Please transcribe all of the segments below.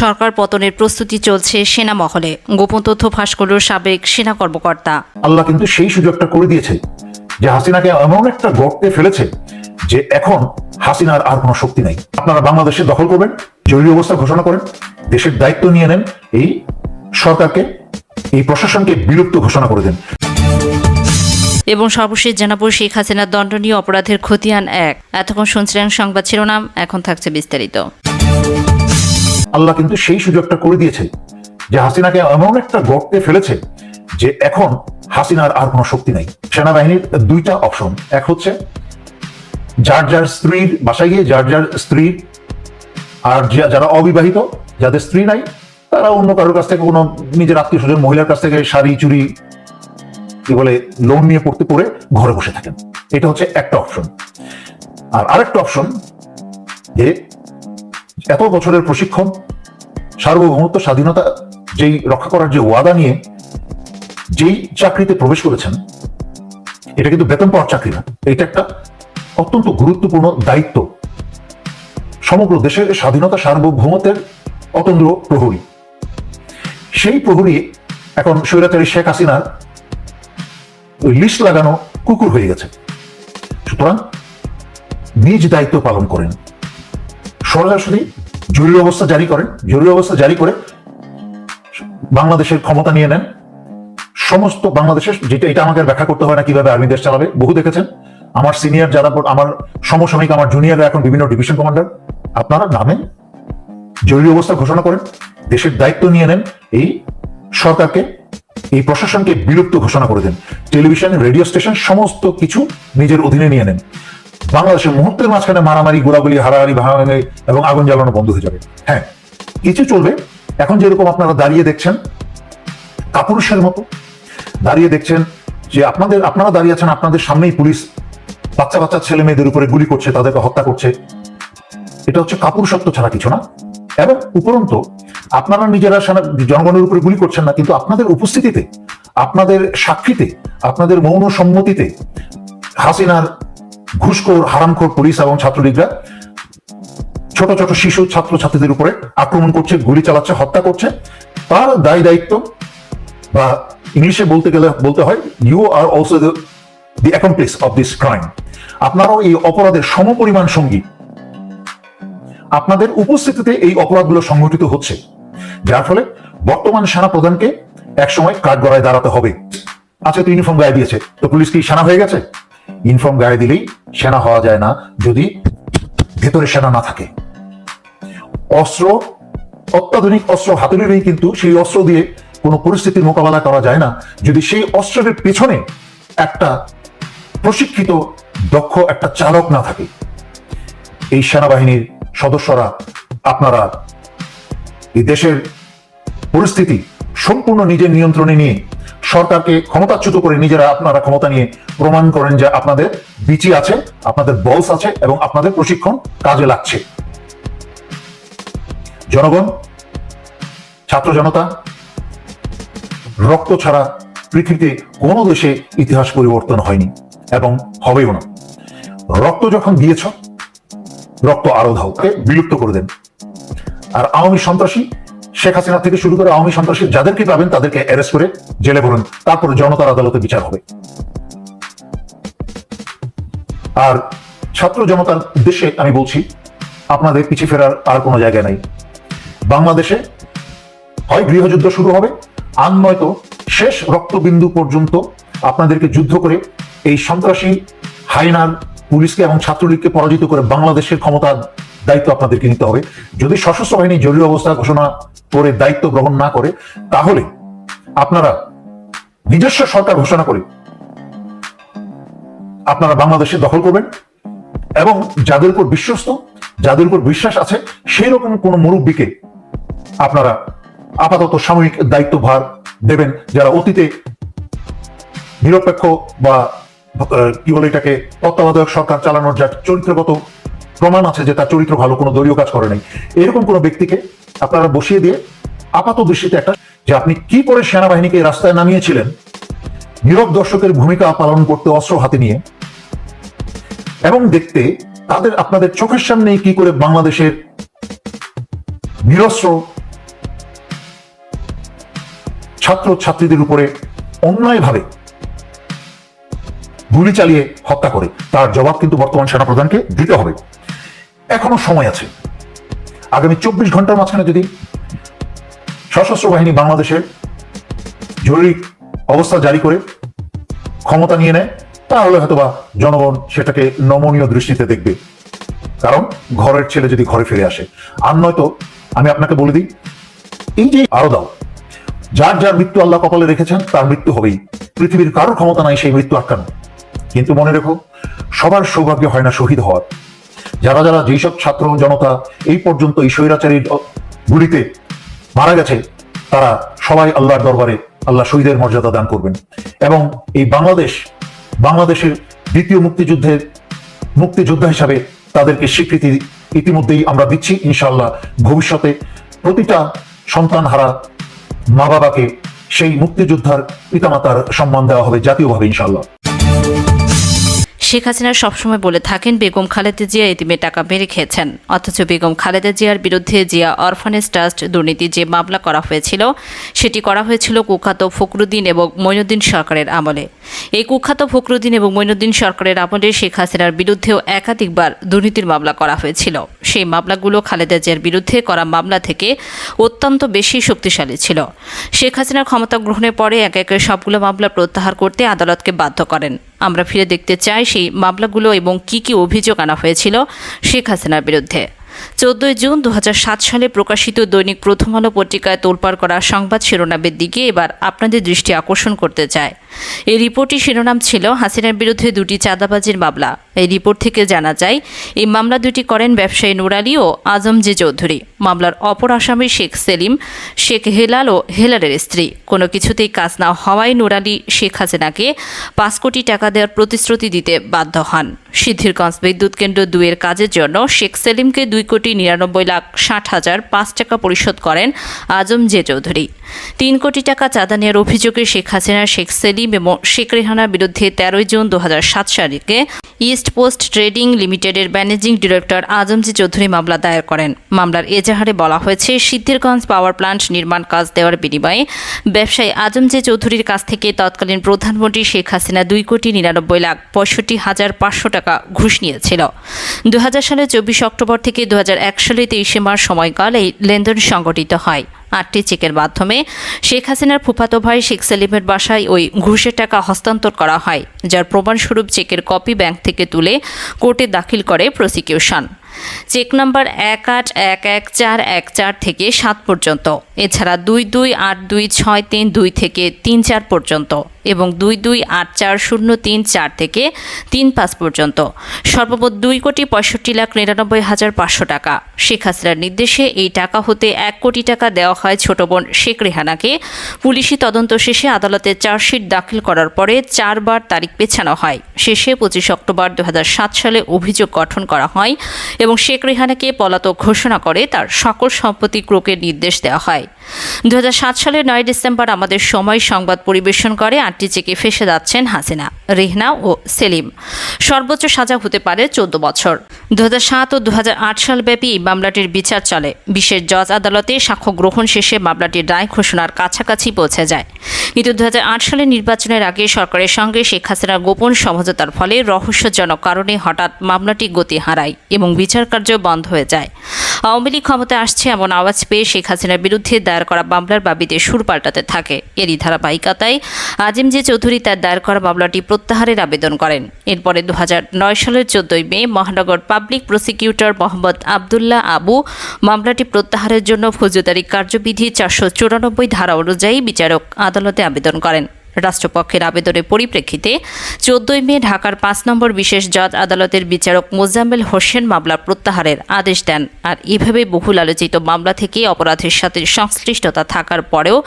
সরকার পতনের প্রস্তুতি চলছে সেনা মহলে, গোপন তথ্য ফাঁস করল সাবেক সেনা কর্মকর্তা। আল্লাহ কিন্তু সেই সুযোগটা করে দিয়েছে যে হাসিনাকে এমন একটা গর্তে ফেলেছে যে এখন হাসিনার আর কোনো শক্তি নাই। আপনারা বাংলাদেশে দখল করবেন, জরুরি অবস্থা ঘোষণা করেন, দেশের দায়িত্ব নিয়ে নেন, এই সরকারকে, এই প্রশাসনকে বিলুপ্ত ঘোষণা করে দেন। এবং সর্বশেষ জানাবো শেখ হাসিনার দণ্ডনীয় অপরাধের খতিয়ান 1। এতক্ষণ শুনছিলেন সংবাদ শিরোনাম, এখন থাকছে বিস্তারিত। আল্লাহ কিন্তু সেই সুযোগটা করে দিয়েছে যে হাসিনাকে এমন একটা গর্তে ফেলেছে যে এখন হাসিনার আর কোনো শক্তি নাই। সেনাবাহিনীর দুইটা অপশন, এক হচ্ছে যার যার স্ত্রীর বাসায় গিয়ে যার যার স্ত্রী, আর যারা অবিবাহিত যাদের স্ত্রী নাই তারা অন্য কারোর কাছ থেকে, কোনো নিজের আত্মীয় স্বজন মহিলার কাছ থেকে শাড়ি চুরি কি বলে লোন নিয়ে পড়তে পড়ে ঘরে বসে থাকেন। এটা হচ্ছে একটা অপশন। আর আরেকটা অপশন যে এত বছরের প্রশিক্ষণ, সার্বভৌমত্ব, স্বাধীনতা যেই রক্ষা করার যে ওয়াদা নিয়ে যেই চাকরিতে প্রবেশ করেছেন, এটা কিন্তু বেতন পাওয়ার চাকরি না, এটা একটা অত্যন্ত গুরুত্বপূর্ণ দায়িত্ব। সমগ্র দেশের স্বাধীনতা সার্বভৌমত্বের অতন্দ্র প্রহরী। সেই প্রহরী এখন স্বৈরাচারী শেখ হাসিনার লিস্ট লাগানো কুকুর হয়ে গেছে। সুতরাং নিজ দায়িত্ব পালন করেন, সরাসরি জরুরি অবস্থা জারি করেন, জরুরি অবস্থা জারি করে বাংলাদেশের ক্ষমতা নিয়ে নেন। সমস্ত বাংলাদেশের, যেটা এটা আমাকে ব্যাখ্যা করতে হয় না কিভাবে আর্মি দেশ চালাবে, বহু দেখেছেন। আমার সিনিয়র যারা, আমার সমসাময়িক, আমার জুনিয়ররা এখন বিভিন্ন ডিভিশন কমান্ডার। আপনারা নামেন, জরুরি অবস্থা ঘোষণা করেন, দেশের দায়িত্ব নিয়ে নেন, এই সরকারকে, এই প্রশাসনকে বিলুপ্ত ঘোষণা করে দেন। টেলিভিশন, রেডিও স্টেশন সমস্ত কিছু নিজের অধীনে নিয়ে নেন। বাংলাদেশের মুহূর্তের মাঝখানে মারামারি, গোলাগুলি, হারাহারি, ভাঙাভাঙি এবং আগুন জ্বালানো বন্ধ হয়ে যাবে। হ্যাঁ, কিছু চলবে। এখন যেরকম আপনারা দাঁড়িয়ে দেখছেন কাপুরুষের মতো দাঁড়িয়ে দেখছেন যে আপনারা দাঁড়িয়ে আছেন, আপনাদের সামনেই পুলিশ বাচ্চা বাচ্চা ছেলে মেয়েদের উপরে গুলি করছে, তাদেরকে হত্যা করছে। এটা হচ্ছে কাপুরুষত্ব ছাড়া কিছু না। এবং উপরন্তু আপনারা নিজেরা জনগণের উপরে গুলি করছেন না, কিন্তু আপনাদের উপস্থিতিতে, আপনাদের সাক্ষীতে, আপনাদের মৌন সম্মতিতে হাসিনার ঘুষখোর, হারামখোর পুলিশ এবং ছাত্রলীগরা ছোট ছোট শিশু ছাত্র ছাত্রীদের উপরে আক্রমণ করছে, গুলি চালাচ্ছে, হত্যা করছে। তার দায় দায়িত্ব, বা ইংলিশে বলতে হয় you are also the accomplice of this crime. আপনারাও এই অপরাধের সমপরিমাণ সঙ্গী। আপনাদের উপস্থিতিতে এই অপরাধগুলো সংঘটিত হচ্ছে, যার ফলে বর্তমান সেনা প্রধানকে একসময় কাঠগড়ায় দাঁড়াতে হবে। আচ্ছা, তো ইউনিফর্ম গায়ে দিয়েছে, তো পুলিশ কি সেনা হয়ে গেছে? ইউনিফর্ম গায়ে দিলেই সেনা হওয়া যায় না যদি ভেতরে সেনা না থাকে। অস্ত্র, অত্যাধুনিক অস্ত্র হাতে নিলেই কিন্তু সেই অস্ত্র দিয়ে কোনো পরিস্থিতির মোকাবেলা করা যায় না যদি সেই অস্ত্রের পেছনে একটা প্রশিক্ষিত, দক্ষ একটা চালক না থাকে। এই সেনাবাহিনীর সদস্যরা, আপনারা এই দেশের পরিস্থিতি সম্পূর্ণ নিজের নিয়ন্ত্রণে নিয়ে সরকারকে ক্ষমতাচ্যুত করে নিজেরা আপনারা ক্ষমতা নিয়ে প্রমাণ করেন যে আপনাদের বিচি আছে, আপনাদের বলস আছে এবং আপনাদের প্রশিক্ষণ কাজে লাগছে। জনগণ, ছাত্র জনতা, রক্ত ছাড়া পৃথিবীতে কোনো দেশে ইতিহাস পরিবর্তন হয়নি এবং হবেও না। রক্ত যখন দিয়েছ, রক্ত আরো দাও, বিলুপ্ত করে দেন। আর আওয়ামী সন্ত্রাসী, শেখ হাসিনা থেকে শুরু করে আওয়ামী সন্ত্রাসী যাদেরকে পাবেন তাদেরকে অ্যারেস্ট করে জেলে ভরুন, তারপরে জনতার আদালতে বিচার হবে। আর ছাত্র জনতার উদ্দেশ্যে আমি বলছি, আপনাদের পিছিয়ে ফেরার আর কোনো জায়গা নাই। বাংলাদেশে হয় গৃহযুদ্ধ শুরু হবে, আর নয়তো শেষ রক্তবিন্দু পর্যন্ত আপনাদেরকে যুদ্ধ করে এই সন্ত্রাসী হায়নার পুলিশকে এবং ছাত্রলীগকে পরাজিত করে বাংলাদেশের ক্ষমতার দায়িত্ব আপনাদেরকে নিতে হবে। যদি সশস্ত্র বাহিনী জরুরি অবস্থা ঘোষণা করে দায়িত্ব গ্রহণ না করে, তাহলে আপনারা নিজস্ব সরকার ঘোষণা করে আপনারা বাংলাদেশে দখল করবেন এবং যাদের উপর বিশ্বস্ত, যাদের উপর বিশ্বাস আছে, সেই রকম কোন মুরব্বীকে আপনারা আপাতত সাময়িক দায়িত্বভার দেবেন, যারা অতীতে নিরপেক্ষ বা কি বলে এটাকে তত্ত্বাবধায়ক সরকার চালানোর যা চরিত্রগত প্রমাণ আছে যে তার চরিত্র ভালো, কোনো দলীয় কাজ করে নাই, এরকম কোন ব্যক্তিকে আপনারা বসিয়ে দিয়ে আপাত দৃষ্টিতে একটা, যে আপনি কি করে সেনাবাহিনীকে রাস্তায় নামিয়েছিলেন নীরব দর্শকের ভূমিকা পালন করতে অস্ত্র হাতে নিয়ে, এবং দেখতে আপনাদের চোখের সামনে কি করে বাংলাদেশের নিরস্ত্র ছাত্র ছাত্রীদের উপরে অন্যায়ভাবে গুলি চালিয়ে হত্যা করে, তার জবাব কিন্তু বর্তমান সেনাপ্রধানকে দিতে হবে। এখনো সময় আছে। আগামী 24 ঘন্টার মাঝখানে যদি সশস্ত্র বাহিনী বাংলাদেশের জরুরি অবস্থা জারি করে ক্ষমতা নিয়ে নেয়, তাহলে হয়তোবা জনগণ সেটাকে নমনীয় দৃষ্টিতে দেখবে। কারণ ঘরের ছেলে যদি ঘরে ফিরে আসে, আর নয়তো আমি আপনাকে বলে দিই, এই যে আরো দাও, যার যার মৃত্যু আল্লাহ কপালে রেখেছেন তার মৃত্যু হবেই। পৃথিবীর কারোর ক্ষমতা নাই সেই মৃত্যু আটকানো। কিন্তু মনে রেখো, সবার সৌভাগ্য হয় না শহীদ হওয়ার। যারা যারা যেসব ছাত্র জনতা এই পর্যন্ত এই স্বৈরাচারীর গুলিতে মারা গেছে, তারা সবাই আল্লাহর দরবারে আল্লাহ শহীদের মর্যাদা দান করবেন। এবং এই বাংলাদেশের দ্বিতীয় মুক্তিযোদ্ধা হিসাবে তাদেরকে স্বীকৃতি ইতিমধ্যেই আমরা দিচ্ছি। ইনশাআল্লাহ ভবিষ্যতে প্রতিটা সন্তান হারা মা বাবাকে সেই মুক্তিযোদ্ধার পিতামাতার সম্মান দেওয়া হবে জাতীয়ভাবে ইনশাআল্লাহ। শেখ হাসিনা সবসময় বলে থাকেন বেগম খালেদা জিয়া এতিমের টাকা মেরে খেয়েছেন, অথচ বেগম খালেদা জিয়ার বিরুদ্ধে জিয়া অরফানেজ ট্রাস্ট দুর্নীতি যে মামলা করা হয়েছিল, সেটি করা হয়েছিল কুখ্যাত ফখরুদ্দিন এবং মঈনুদ্দিন সরকারের আমলে। এই কুখ্যাত ফখরুদ্দিন এবং মঈনুদ্দিন সরকারের আমলে শেখ হাসিনার বিরুদ্ধেও একাধিকবার দুর্নীতির মামলা করা হয়েছিল। সেই মামলাগুলো খালেদা জিয়ার বিরুদ্ধে করা মামলা থেকে অত্যন্ত বেশি শক্তিশালী ছিল। শেখ হাসিনার ক্ষমতা গ্রহণের পরে একে একে সবগুলো মামলা প্রত্যাহার করতে আদালতকে বাধ্য করেন। আমরা ফিরে দেখতে চাই সেই মামলাগুলো এবং কি কি অভিযোগ আনা হয়েছিল শেখ হাসিনার বিরুদ্ধে। 14 জুন 2007 সালে প্রকাশিত দৈনিক প্রথম আলো পত্রিকায় তোলপাড় করা সংবাদ শিরোনামের দিকে এবার আপনাদের দৃষ্টি আকর্ষণ করতে চায়। এই রিপোর্টটির শিরোনাম ছিল হাসিনার বিরুদ্ধে 2টি চাঁদাবাজির মামলা। এই রিপোর্ট থেকে জানা যায় এই মামলা দুটি করেন ব্যবসায়ী নুর আলী ও আজম জে চৌধুরী। মামলার অপর আসামি শেখ সেলিম, শেখ হেলাল ও হেলালের স্ত্রী। কোনো কিছুতেই কাজ না হওয়ায় নুর আলী শেখ হাসিনাকে 5 কোটি টাকা দেওয়ার প্রতিশ্রুতি দিতে বাধ্য হন। সিদ্ধিরগঞ্জ বিদ্যুৎ কেন্দ্র 2 এর কাজের জন্য শেখ সেলিমকে 2,99,60,05 টাকা পরিশোধ করেন আজম জে চৌধুরী। 3 কোটি টাকা চাঁদা নেওয়ার অভিযোগে শেখ হাসিনা, শেখ সেলিম এবং শেখ রেহানার বিরুদ্ধে 13 জুন 2007 সালে ইস্ট পোস্ট ট্রেডিং লিমিটেডের ম্যানেজিং ডিরেক্টর আজম জে চৌধুরী মামলা দায়ের করেন। মামলার এজাহারে বলা হয়েছে, সিদ্ধিরগঞ্জ পাওয়ার প্ল্যান্ট নির্মাণ কাজ দেওয়ার বিনিময়ে ব্যবসায়ী আজম জে চৌধুরীর কাছ থেকে তৎকালীন প্রধানমন্ত্রী শেখ হাসিনা 2,99,65,500 টাকা ঘুষ নিয়েছিল। 2000 সালের 24 অক্টোবর থেকে 2001 সালের 23 মার্চ সময়কাল এই লেনদেন সংগঠিত হয়। 8টি চেকের মাধ্যমে শেখ হাসিনার ফুফাতো ভাই শেখ সেলিমের বাসায় ওই ঘুষের টাকা হস্তান্তর করা হয়, যার প্রমাণস্বরূপ চেকের কপি ব্যাংক থেকে তুলে কোর্টে দাখিল করে প্রসিকিউশন। চেক নম্বর 1811414 থেকে 7 পর্যন্ত, এছাড়া 22826322 থেকে 34 পর্যন্ত এবং 228403 থেকে 35 পর্যন্ত, সর্বমোট 2,65,99,500 টাকা। শেখ হাসিনার নির্দেশে এই টাকা হতে 1 কোটি টাকা দেওয়া হয় ছোট বোন শেখ রেহানাকে। পুলিশি তদন্ত শেষে আদালতে চার্জশিট দাখিল করার পরে 4 বার তারিখ পেছানো হয়। শেষে 25 অক্টোবর 2007 সালে অভিযোগ গঠন করা হয় এবং শেখ রেহানাকে পলাতক ঘোষণা করে তার সকল সম্পত্তি ক্রোকের নির্দেশ দেওয়া হয়। 2007 সালের 9 ডিসেম্বর আমাদের সময় সংবাদ পরিবেশন করে 8টি চেকে ফেঁসে যাচ্ছেন হাসিনা, রেহনা ও সেলিম। সর্বোচ্চ সাজা হতে পারে 14 বছর। 2007 ও 2008 সাল ব্যাপী এই মামলাটির বিচার চলে। বিশেষ জজ আদালতে সাক্ষ্য গ্রহণ শেষে মামলাটির রায় ঘোষণার কাছাকাছি পৌঁছে যায়। কিন্তু 2008 সালের নির্বাচনের আগে সরকারের সঙ্গে শেখ হাসিনার গোপন সমঝোতার ফলে রহস্যজনক কারণে হঠাৎ মামলাটি গতি হারায় এবং বিচার কার্য বন্ধ হয়ে যায়। আওয়ামী লীগ ক্ষমতায় আসছে এমন আওয়াজ পেয়ে শেখ হাসিনার বিরুদ্ধে দায়ের করা মামলার বাবিতে সুর পাল্টাতে থাকে। এরই ধারাবাহিকতায় আজিম জে চৌধুরী তার দায়ের করা মামলাটি প্রত্যাহারের আবেদন করেন। এরপরে 2009 সালের 14 মে মহানগর পাবলিক প্রসিকিউটর মোহাম্মদ আবদুল্লাহ আবু মামলাটি প্রত্যাহারের জন্য ফৌজদারি কার্যবিধি 494 ধারা অনুযায়ী বিচারক আদালতে আবেদন করেন। রাষ্ট্রপক্ষের আবেদনের পরিপ্রেক্ষিতে 14 মে ঢাকার 5 নম্বর বিশেষ জজ আদালতের বিচারক মোজাম্মেল হোসেন মামলা প্রত্যাহারের আদেশ দেন। আর এভাবে বহুল আলোচিত মামলা থেকে অপরাধের সাথে সংশ্লিষ্টতা থাকার পরেও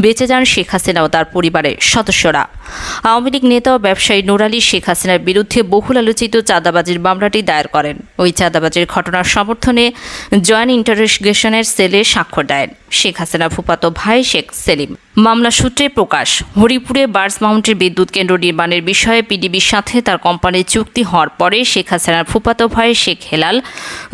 বেঁচে যান শেখ হাসিনা ও তার পরিবারের সদস্যরা। আওয়ামী লীগ নেতা ও ব্যবসায়ী নুর আলী শেখ হাসিনার বিরুদ্ধে বহুল আলোচিত চাঁদাবাজির মামলাটি দায়ের করেন। ওই চাঁদাবাজির ঘটনার সমর্থনে জয়েন্ট ইন্টারোগেশনের সেলে স্বাক্ষর দেন শেখ হাসিনার ফুফাতো ভাই শেখ সেলিম। মামলা সূত্রে প্রকাশ, হরিপুরে বার্স মাউন্টের বিদ্যুৎ কেন্দ্র নির্মাণের বিষয়ে পিডিবির সাথে তার কোম্পানির চুক্তি হওয়ার পরে শেখ হাসিনার ফুফাতো ভাই শেখ হেলাল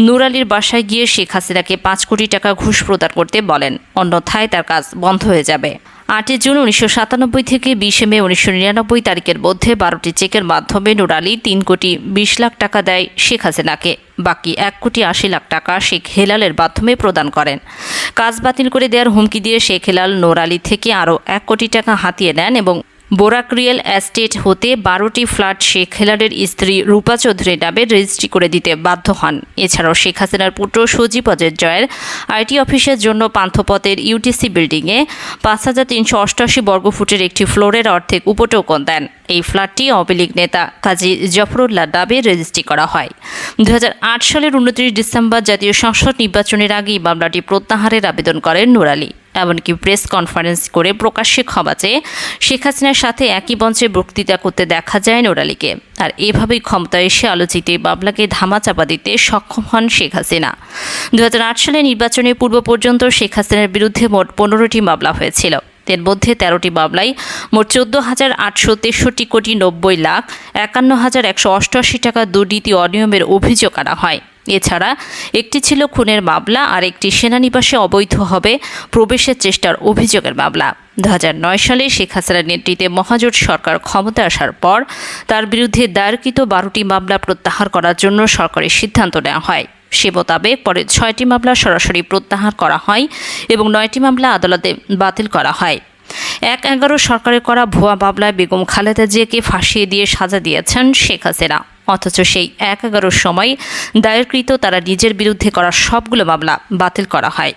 নুর আলীর বাসায় গিয়ে শেখ হাসিনাকে 5 কোটি টাকা ঘুষ প্রদান করতে বলেন, অন্যথায় তার কাজ বন্ধ হয়ে যাবে। 8 জুন 1997 থেকে 20 মে 1999 তারিখের মধ্যে 12টি চেকের মাধ্যমে নূর আলী 3,20,00,000 টাকা দেয় শেখ হাসিনাকে। বাকি 1,80,00,000 টাকা শেখ হেলালের মাধ্যমে প্রদান করেন। কাজ বাতিল করে দেওয়ার হুমকি দিয়ে শেখ হেলাল নূর আলী থেকে আরও 1 কোটি টাকা হাতিয়ে নেন এবং বোরাক রিয়েল এস্টেট হতে 12টি ফ্ল্যাট শেখ হেলালের স্ত্রী রূপা চৌধুরীর নামে রেজিস্ট্রি করে দিতে বাধ্য হন। এছাড়াও শেখ হাসিনার পুত্র সজীব অজয় জয়ের আইটি অফিসের জন্য পান্থপথের ইউটিসি বিল্ডিংয়ে 5,388 বর্গফুটের একটি ফ্লোরের অর্ধেক উপটোকন দেন। এই ফ্ল্যাটটি আওয়ামী লীগ নেতা কাজী জাফরুল্লাহ নামে রেজিস্ট্রি করা হয়। 2008 সালের 29 ডিসেম্বর জাতীয় সংসদ নির্বাচনের আগেই মামলাটি প্রত্যাহারের আবেদন করেন নূর আলী। এমনকি প্রেস কনফারেন্স করে প্রকাশ্যে ক্ষমা চেয়ে শেখ হাসিনার সাথে একই মঞ্চে বক্তৃতা করতে দেখা যায় নূর আলীকে। আর এভাবেই ক্ষমতায় এসে আলোচিত মামলাকে ধামাচাপা দিতে সক্ষম হন শেখ হাসিনা। 2008 সালে নির্বাচনের পূর্ব পর্যন্ত শেখ হাসিনার বিরুদ্ধে মোট 15টি মামলা হয়েছিল। এর মধ্যে 13টি মামলায় মোট 14,863 কোটি 90 লাখ 51,188 টাকা দুর্নীতি অনিয়মের অভিযোগ আনা হয়। এছাড়া একটি ছিল খুনের মামলা আর একটি সেনানিবাসে অবৈধভাবে প্রবেশের চেষ্টার অভিযোগের মামলা। 2009 সালে শেখ হাসিনার নেতৃত্বে মহাজোট সরকার ক্ষমতায় আসার পর তার বিরুদ্ধে দায়েরকৃত 12টি মামলা প্রত্যাহার করার জন্য সরকারের সিদ্ধান্ত নেওয়া হয়। সে মোতাবেক পরে 6টি মামলা সরাসরি প্রত্যাহার করা হয় এবং 9টি মামলা আদালতে বাতিল করা হয়। 1/11 সরকারের করা ভুয়া মামলায় বেগম খালেদা জিয়াকে ফাঁসিয়ে দিয়ে সাজা দিয়েছেন শেখ হাসিনা। অথচ সেই 1/11 সময় দায়েরকৃত তারা নিজের বিরুদ্ধে করা সবগুলো মামলা বাতিল করা হয়।